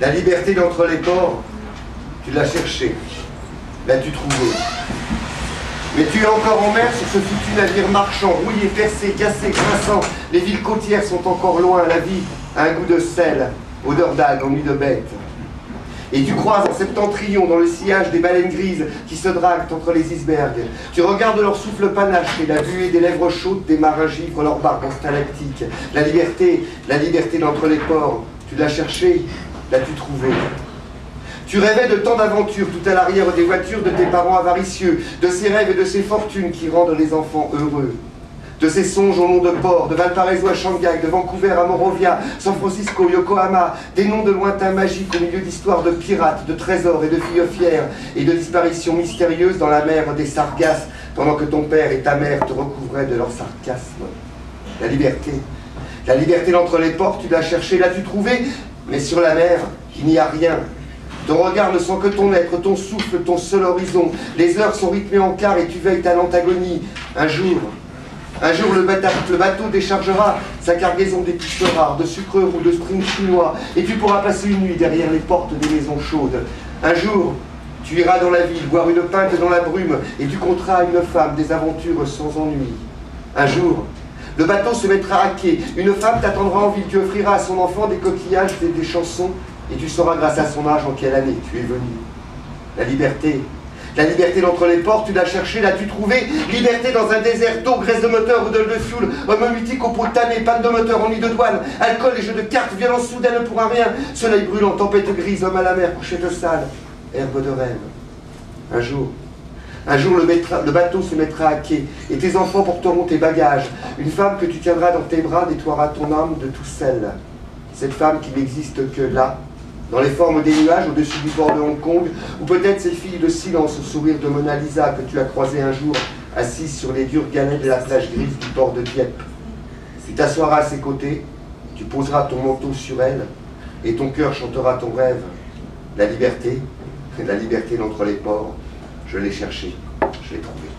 la liberté d'entre les ports, tu l'as cherchée, l'as-tu trouvée. Mais tu es encore en mer sur ce foutu navire marchand, rouillé, percé, cassé, grinçant. Les villes côtières sont encore loin, la vie a un goût de sel, odeur d'algues, ennui de bête. Et tu croises en septentrion dans le sillage des baleines grises qui se draguent entre les icebergs. Tu regardes leur souffle panache et la buée des lèvres chaudes des marins givrent leur barbe en stalactique. La liberté d'entre les ports, tu l'as cherchée, l'as-tu trouvée. Tu rêvais de tant d'aventures tout à l'arrière des voitures de tes parents avaricieux, de ces rêves et de ces fortunes qui rendent les enfants heureux. De ces songes au nom de port, de Valparaiso à Shanghai, de Vancouver à Monrovia, San Francisco, Yokohama, des noms de lointains magiques au milieu d'histoires de pirates, de trésors et de filles fières, et de disparitions mystérieuses dans la mer des Sargasses, pendant que ton père et ta mère te recouvraient de leur sarcasme. La liberté d'entre les ports, tu l'as cherchée, l'as-tu trouvée, mais sur la mer, il n'y a rien. Ton regard ne sent que ton être, ton souffle, ton seul horizon. Les heures sont rythmées en quart et tu veilles ta lente agonie. Un jour, le bateau déchargera sa cargaison d'épices rares, de sucre roux, de spring chinois, et tu pourras passer une nuit derrière les portes des maisons chaudes. Un jour, tu iras dans la ville, boire une pinte dans la brume, et tu conteras à une femme des aventures sans ennui. Un jour, le bateau se mettra à quai, une femme t'attendra en ville, tu offriras à son enfant des coquillages et des chansons, et tu sauras grâce à son âge en quelle année tu es venu. La liberté d'entre les ports, tu l'as cherchée, l'as-tu trouvée. Liberté dans un désert d'eau, graisse de moteur ou d'huile de fioul, homme mutique au pot tanné, panne de moteur, ennui de douane, alcool et jeux de cartes, violence soudaine pour un rien, soleil brûlant, tempête grise, homme à la mer, couchette sale, herbe de rêve. Un jour, le bateau se mettra à quai et tes enfants porteront tes bagages. Une femme que tu tiendras dans tes bras nettoiera ton âme de tout sel. Cette femme qui n'existe que là, dans les formes des nuages au-dessus du port de Hong Kong, ou peut-être ces filles de silence au sourire de Mona Lisa que tu as croisé un jour, assise sur les dures galets de la plage grise du port de Dieppe. Tu t'assoiras à ses côtés, tu poseras ton manteau sur elle, et ton cœur chantera ton rêve. La liberté d'entre les ports, je l'ai cherchée, je l'ai trouvée.